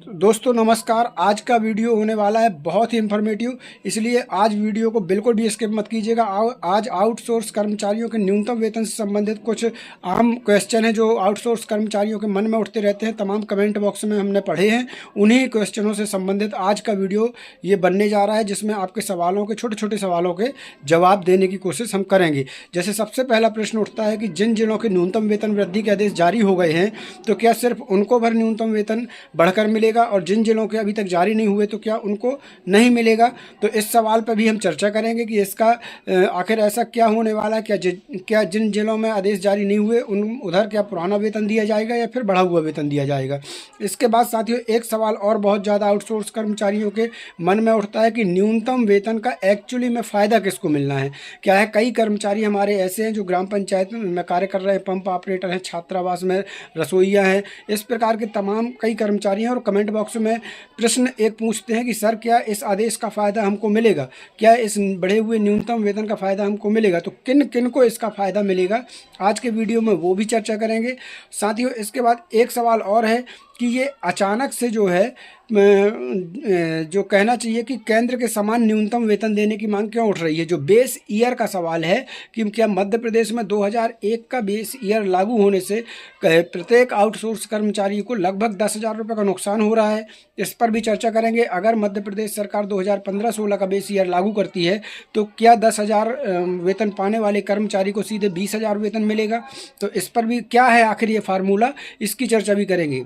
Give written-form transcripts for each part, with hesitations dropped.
दोस्तों नमस्कार। आज का वीडियो होने वाला है बहुत ही इन्फॉर्मेटिव, इसलिए आज वीडियो को बिल्कुल भी स्किप मत कीजिएगा। आज आउटसोर्स कर्मचारियों के न्यूनतम वेतन से संबंधित कुछ आम क्वेश्चन हैं जो आउटसोर्स कर्मचारियों के मन में उठते रहते हैं, तमाम कमेंट बॉक्स में हमने पढ़े हैं। उन्हीं क्वेश्चनों से संबंधित आज का वीडियो ये बनने जा रहा है, जिसमें आपके सवालों के छोटे छोटे सवालों के जवाब देने की कोशिश हम करेंगे। जैसे सबसे पहला प्रश्न उठता है कि जिन जिलों के न्यूनतम वेतन वृद्धि के आदेश जारी हो गए हैं, तो क्या सिर्फ उनको भर न्यूनतम वेतन बढ़कर मिलेगा और जिन जिलों के अभी तक जारी नहीं हुए तो क्या उनको नहीं मिलेगा? तो इस सवाल पर भी हम चर्चा करेंगे कि इसका आखिर ऐसा क्या होने वाला है। क्या जिन जिलों में आदेश जारी नहीं हुए उधर क्या पुराना वेतन दिया जाएगा या फिर बढ़ा हुआ वेतन दिया जाएगा? इसके बाद साथियों एक सवाल और बहुत ज़्यादा आउटसोर्स कर्मचारियों के मन में उठता है कि न्यूनतम वेतन का एक्चुअली में फ़ायदा किसको मिलना है। क्या है, कई कर्मचारी हमारे ऐसे हैं जो ग्राम पंचायत में कार्य कर रहे हैं, पंप ऑपरेटर हैं, छात्रावास में रसोइया हैं, इस प्रकार के तमाम कई कर्मचारी हैं और कमेंट बॉक्स में प्रश्न एक पूछते हैं कि सर क्या इस आदेश का फ़ायदा हमको मिलेगा, क्या इस बढ़े हुए न्यूनतम वेतन का फ़ायदा हमको मिलेगा? तो किन किन को इसका फ़ायदा मिलेगा आज के वीडियो में वो भी चर्चा करेंगे साथियों। इसके बाद एक सवाल और है कि ये अचानक से जो है जो कहना चाहिए कि केंद्र के समान न्यूनतम वेतन देने की मांग क्यों उठ रही है। जो बेस ईयर का सवाल है कि क्या मध्य प्रदेश में 2001 का बेस ईयर लागू होने से प्रत्येक आउटसोर्स कर्मचारी को लगभग 10,000 रुपये का नुकसान हो रहा है, इस पर भी चर्चा करेंगे। अगर मध्य प्रदेश सरकार 2015-16 का बेस ईयर लागू करती है तो क्या 10,000 वेतन पाने वाले कर्मचारी को सीधे 20,000 वेतन मिलेगा? तो इस पर भी क्या है आखिर ये फार्मूला, इसकी चर्चा भी करेंगे।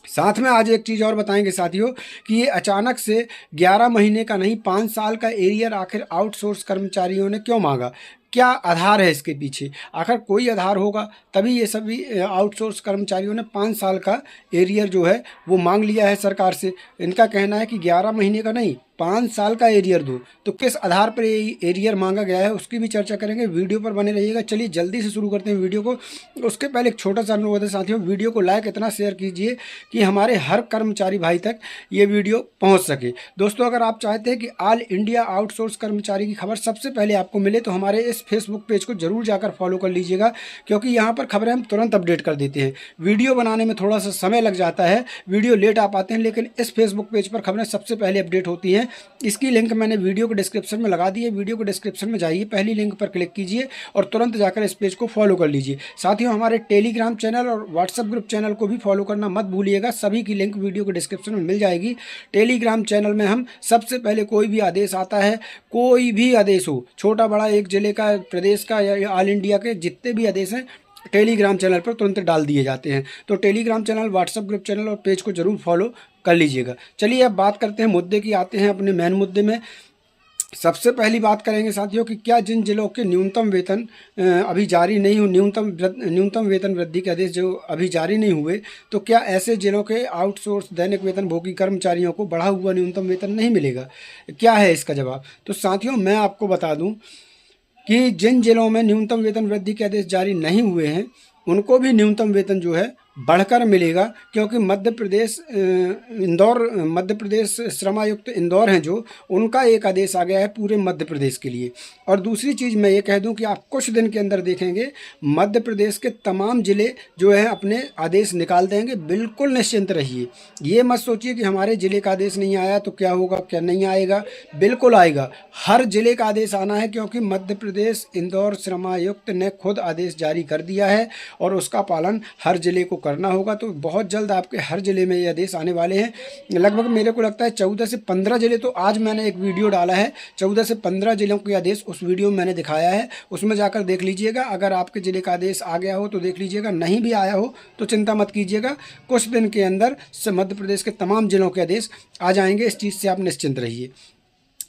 साथ में आज एक चीज़ और बताएंगे साथियों कि ये अचानक से 11 महीने का नहीं 5 साल का एरियर आखिर आउटसोर्स कर्मचारियों ने क्यों मांगा, क्या आधार है इसके पीछे? आखिर कोई आधार होगा तभी ये सभी आउटसोर्स कर्मचारियों ने 5 साल का एरियर जो है वो मांग लिया है सरकार से। इनका कहना है कि 11 महीने का नहीं 5 साल का एरियर दो। तो किस आधार पर ये एरियर मांगा गया है उसकी भी चर्चा करेंगे, वीडियो पर बने रहिएगा। चलिए जल्दी से शुरू करते हैं वीडियो को। उसके पहले एक छोटा सा अनुरोध है साथियों, वीडियो को लाइक इतना शेयर कीजिए कि हमारे हर कर्मचारी भाई तक ये वीडियो पहुँच सके। दोस्तों अगर आप चाहते हैं कि ऑल इंडिया आउटसोर्स कर्मचारी की खबर सबसे पहले आपको मिले तो हमारे इस फेसबुक पेज को जरूर जाकर फॉलो कर लीजिएगा, क्योंकि यहाँ पर खबरें हम तुरंत अपडेट कर देते हैं। वीडियो बनाने में थोड़ा सा समय लग जाता है, वीडियो लेट आ पाते हैं, लेकिन इस फेसबुक पेज पर खबरें सबसे पहले अपडेट होती हैं। इसकी लिंक मैंने वीडियो के डिस्क्रिप्शन में लगा दी है। वीडियो के डिस्क्रिप्शन में जाइए, पहली लिंक पर क्लिक कीजिए और तुरंत जाकर इस पेज को फॉलो कर लीजिए। साथियों हमारे टेलीग्राम चैनल और व्हाट्सएप ग्रुप चैनल को भी फॉलो करना मत भूलिएगा, सभी की लिंक वीडियो के डिस्क्रिप्शन में मिल जाएगी। टेलीग्राम चैनल में हम सबसे पहले कोई भी आदेश आता है, कोई भी आदेश हो, छोटा बड़ा, एक जिले का, प्रदेश का या ऑल इंडिया के जितने भी आदेश हैं टेलीग्राम चैनल पर तुरंत डाल दिए जाते हैं। तो Telegram channel, WhatsApp group channel और पेज को जरूर फॉलो कर लीजिएगा। चलिए अब बात करते हैं मुद्दे की, आते हैं अपने मेन मुद्दे में। सबसे पहली बात करेंगे साथियों कि क्या जिन जिलों के न्यूनतम वेतन अभी जारी नहीं हो, न्यूनतम वेतन वृद्धि के आदेश जो अभी जारी नहीं हुए, तो क्या ऐसे जिलों के आउटसोर्स दैनिक वेतन भोगी कर्मचारियों को बढ़ा हुआ न्यूनतम वेतन नहीं मिलेगा? क्या है इसका जवाब? तो साथियों मैं आपको बता दूं कि जिन जिलों में न्यूनतम वेतन वृद्धि के आदेश जारी नहीं हुए हैं उनको भी न्यूनतम वेतन जो है बढ़कर मिलेगा, क्योंकि मध्य प्रदेश श्रमायुक्त इंदौर हैं जो, उनका एक आदेश आ गया है पूरे मध्य प्रदेश के लिए। और दूसरी चीज़ मैं ये कह दूं कि आप कुछ दिन के अंदर देखेंगे मध्य प्रदेश के तमाम ज़िले जो हैं अपने आदेश निकाल देंगे। बिल्कुल निश्चिंत रहिए, ये मत सोचिए कि हमारे ज़िले का आदेश नहीं आया तो क्या होगा, क्या नहीं आएगा। बिल्कुल आएगा, हर ज़िले का आदेश आना है, क्योंकि मध्य प्रदेश इंदौर श्रमायुक्त ने खुद आदेश जारी कर दिया है और उसका पालन हर ज़िले को करना होगा। तो बहुत जल्द आपके हर ज़िले में ये आदेश आने वाले हैं। लगभग मेरे को लगता है 14 से 15 ज़िले, तो आज मैंने एक वीडियो डाला है 14 से 15 ज़िलों के आदेश, उस वीडियो में मैंने दिखाया है, उसमें जाकर देख लीजिएगा। अगर आपके ज़िले का आदेश आ गया हो तो देख लीजिएगा, नहीं भी आया हो तो चिंता मत कीजिएगा, कुछ दिन के अंदर से मध्य प्रदेश के तमाम ज़िलों के आदेश आ जाएंगे, इस चीज़ से आप निश्चिंत रहिए।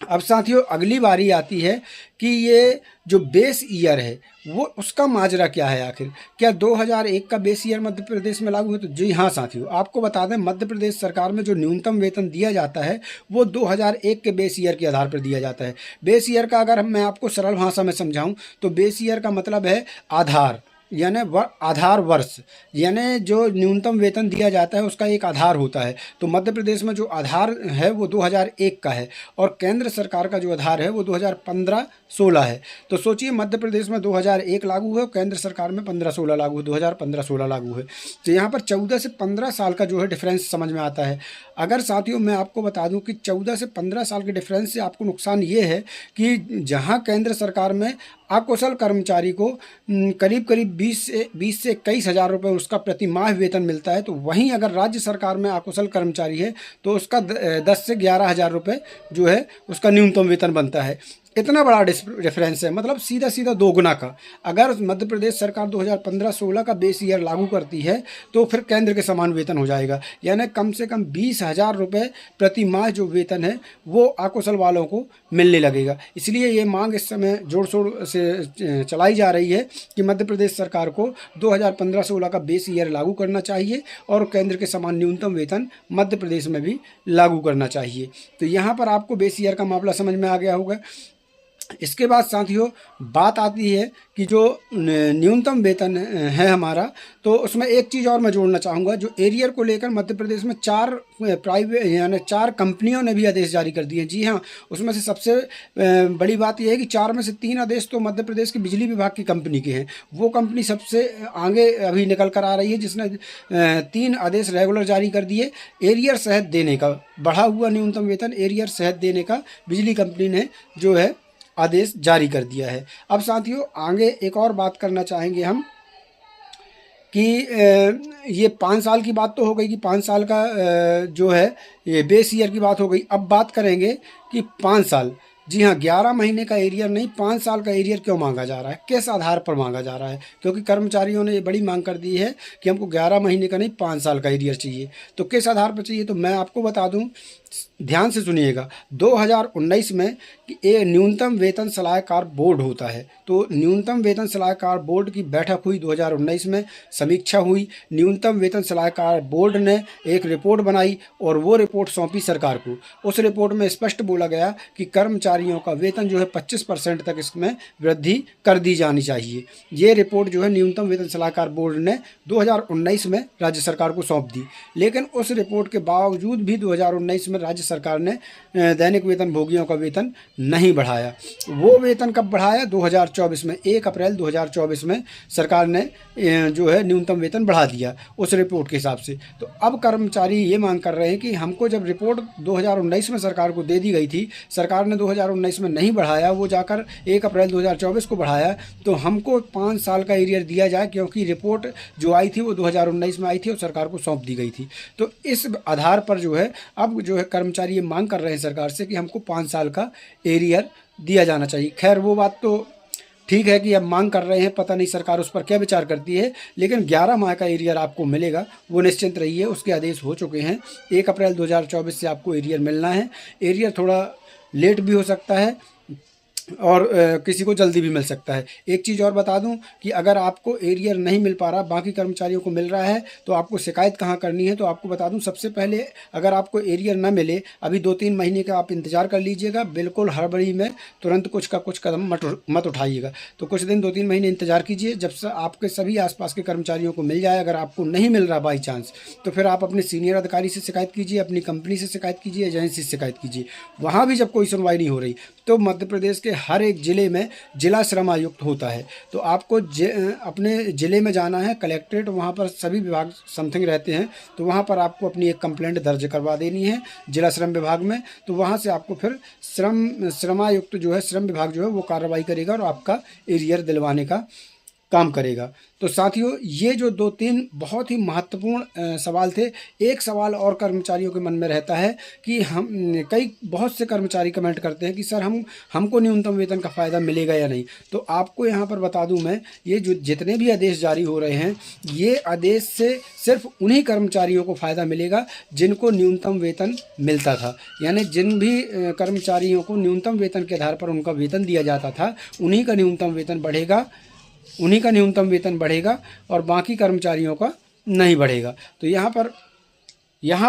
अब साथियों अगली बारी आती है कि ये जो बेस ईयर है वो उसका माजरा क्या है आखिर। क्या 2001 का बेस ईयर मध्य प्रदेश में लागू है? तो जी हाँ साथियों, आपको बता दें मध्य प्रदेश सरकार में जो न्यूनतम वेतन दिया जाता है वो 2001 के बेस ईयर के आधार पर दिया जाता है। बेस ईयर का अगर मैं आपको सरल भाषा में समझाऊं तो बेस ईयर का मतलब है आधार। यानी आधार वर्ष, यानी जो न्यूनतम वेतन दिया जाता है उसका एक आधार होता है। तो मध्य प्रदेश में जो आधार है वो 2001 का है और केंद्र सरकार का जो आधार है वो 2015-16 है। तो सोचिए मध्य प्रदेश में 2001 लागू है और केंद्र सरकार में 15-16 लागू है, 2015-16 लागू है। तो यहाँ पर 14 से 15 साल का जो है डिफरेंस समझ में आता है। अगर साथियों मैं आपको बता दूं कि 14 से 15 साल के डिफरेंस से आपको नुकसान ये है कि जहां केंद्र सरकार में अकुशल कर्मचारी को करीब करीब 20 से 21 हज़ार रुपये उसका प्रति माह वेतन मिलता है, तो वहीं अगर राज्य सरकार में अकुशल कर्मचारी है तो उसका 10 से 11 हज़ार रुपये जो है उसका न्यूनतम वेतन बनता है। इतना बड़ा डिफरेंस है, मतलब सीधा सीधा दोगुना का। अगर मध्य प्रदेश सरकार 2015-16 का बेस ईयर लागू करती है तो फिर केंद्र के समान वेतन हो जाएगा, यानी कम से कम 20,000 रुपये प्रति माह जो वेतन है वो अकुशल वालों को मिलने लगेगा। इसलिए ये मांग इस समय जोर शोर से चलाई जा रही है कि मध्य प्रदेश सरकार को 2015-16 का बेस ईयर लागू करना चाहिए और केंद्र के समान न्यूनतम वेतन मध्य प्रदेश में भी लागू करना चाहिए। तो यहाँ पर आपको बेस ईयर का मामला समझ में आ गया होगा। इसके बाद साथियों बात आती है कि जो न्यूनतम वेतन है हमारा, तो उसमें एक चीज़ और मैं जोड़ना चाहूँगा। जो एरियर को लेकर मध्य प्रदेश में 4 प्राइवेट यानी 4 कंपनियों ने भी आदेश जारी कर दिए। जी हाँ, उसमें से सबसे बड़ी बात यह है कि 4 में से 3 आदेश तो मध्य प्रदेश के बिजली विभाग की कंपनी के हैं। वो कंपनी सबसे आगे अभी निकल कर आ रही है जिसने 3 आदेश रेगुलर जारी कर दिए। एरियर सहित देने का, बढ़ा हुआ न्यूनतम वेतन एरियर सहित देने का बिजली कंपनी ने जो है आदेश जारी कर दिया है। अब साथियों आगे एक और बात करना चाहेंगे हम कि ये 5 साल की बात तो हो गई कि 5 साल का जो है ये बेस ईयर की बात हो गई। अब बात करेंगे कि 5 साल, जी हाँ, 11 महीने का एरियर नहीं 5 साल का एरियर क्यों मांगा जा रहा है, किस आधार पर मांगा जा रहा है? क्योंकि कर्मचारियों ने ये बड़ी मांग कर दी है कि हमको 11 महीने का नहीं 5 साल का एरियर चाहिए। तो किस आधार पर चाहिए, तो मैं आपको बता दूं, ध्यान से सुनिएगा। 2019 में ये न्यूनतम वेतन सलाहकार बोर्ड होता है। तो न्यूनतम वेतन सलाहकार बोर्ड की बैठक हुई 2019 में, समीक्षा हुई। न्यूनतम वेतन सलाहकार बोर्ड ने एक रिपोर्ट बनाई और वो रिपोर्ट सौंपी सरकार को। उस रिपोर्ट में स्पष्ट बोला गया कि कर्मचारियों का वेतन जो है 25% तक इसमें वृद्धि कर दी जानी चाहिए। ये रिपोर्ट जो है न्यूनतम वेतन सलाहकार बोर्ड ने 2019 में राज्य सरकार को सौंप दी। लेकिन उस रिपोर्ट के बावजूद भी 2019 में राज्य सरकार ने दैनिक वेतन भोगियों का वेतन नहीं बढ़ाया। वो वेतन कब बढ़ाया? 2024 में, 1 अप्रैल 2024 में सरकार ने जो है न्यूनतम वेतन बढ़ा दिया उस रिपोर्ट के हिसाब से। तो अब कर्मचारी ये मांग कर रहे हैं कि हमको जब रिपोर्ट 2019 में सरकार को दे दी गई थी, सरकार ने 2019 में नहीं बढ़ाया, वो जाकर 1 अप्रैल 2024 को बढ़ाया, तो हमको 5 साल का एरियर दिया जाए, क्योंकि रिपोर्ट जो आई थी वो 2019 में आई थी और सरकार को सौंप दी गई थी। तो इस आधार पर जो है अब जो है कर्मचारी ये मांग कर रहे हैं सरकार से कि हमको 5 साल का एरियर दिया जाना चाहिए। खैर वो बात तो ठीक है कि अब मांग कर रहे हैं, पता नहीं सरकार उस पर क्या विचार करती है, लेकिन 11 माह का एरियर आपको मिलेगा, वो निश्चिंत रहिए। उसके आदेश हो चुके हैं, 1 अप्रैल 2024 से आपको एरियर मिलना है। एरियर थोड़ा लेट भी हो सकता है और किसी को जल्दी भी मिल सकता है। एक चीज़ और बता दूं कि अगर आपको एरियर नहीं मिल पा रहा, बाकी कर्मचारियों को मिल रहा है, तो आपको शिकायत कहाँ करनी है। तो आपको बता दूं, सबसे पहले अगर आपको एरियर ना मिले, अभी 2-3 महीने का आप इंतज़ार कर लीजिएगा। बिल्कुल हड़बड़ी में तुरंत कुछ का कुछ कदम मत उठाइएगा। तो कुछ दिन 2-3 महीने इंतज़ार कीजिए, जब से आपके सभी आसपास के कर्मचारियों को मिल जाए। अगर आपको नहीं मिल रहा बाई चांस, तो फिर आप अपने सीनियर अधिकारी से शिकायत कीजिए, अपनी कंपनी से शिकायत कीजिए, एजेंसी से शिकायत कीजिए। वहाँ भी जब कोई सुनवाई नहीं हो रही, तो मध्य प्रदेश के हर एक ज़िले में जिला श्रम आयुक्त होता है। तो आपको अपने ज़िले में जाना है, कलेक्ट्रेट, वहाँ पर सभी विभाग समथिंग रहते हैं, तो वहाँ पर आपको अपनी एक कंप्लेंट दर्ज करवा देनी है जिला श्रम विभाग में। तो वहाँ से आपको फिर श्रमायुक्त जो है, श्रम विभाग जो है वो कार्रवाई करेगा और आपका एरियर दिलवाने का काम करेगा। तो साथियों ये जो 2-3 बहुत ही महत्वपूर्ण सवाल थे। एक सवाल और कर्मचारियों के मन में रहता है कि बहुत से कर्मचारी कमेंट करते हैं कि सर हमको न्यूनतम वेतन का फ़ायदा मिलेगा या नहीं। तो आपको यहाँ पर बता दूं मैं, ये जो जितने भी आदेश जारी हो रहे हैं, ये आदेश से सिर्फ उन्हीं कर्मचारियों को फ़ायदा मिलेगा जिनको न्यूनतम वेतन मिलता था। यानी जिन भी कर्मचारियों को न्यूनतम वेतन के आधार पर उनका वेतन दिया जाता था, उन्हीं का न्यूनतम वेतन बढ़ेगा और बाकी कर्मचारियों का नहीं बढ़ेगा। तो यहाँ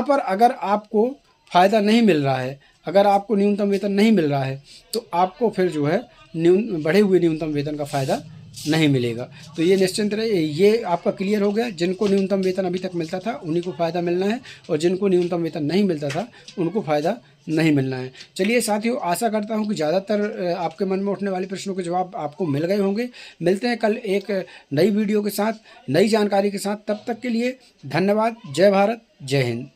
पर अगर आपको फ़ायदा नहीं मिल रहा है, अगर आपको न्यूनतम वेतन नहीं मिल रहा है, तो आपको फिर जो है बढ़े हुए न्यूनतम वेतन का फ़ायदा नहीं मिलेगा। तो ये निश्चिंत रहे, ये आपका क्लियर हो गया। जिनको न्यूनतम वेतन अभी तक मिलता था उन्हीं को फ़ायदा मिलना है, और जिनको न्यूनतम वेतन नहीं मिलता था उनको फ़ायदा नहीं मिलना है। चलिए साथियों, आशा करता हूँ कि ज़्यादातर आपके मन में उठने वाले प्रश्नों के जवाब आपको मिल गए होंगे। मिलते हैं कल एक नई वीडियो के साथ, नई जानकारी के साथ। तब तक के लिए धन्यवाद। जय भारत, जय हिंद।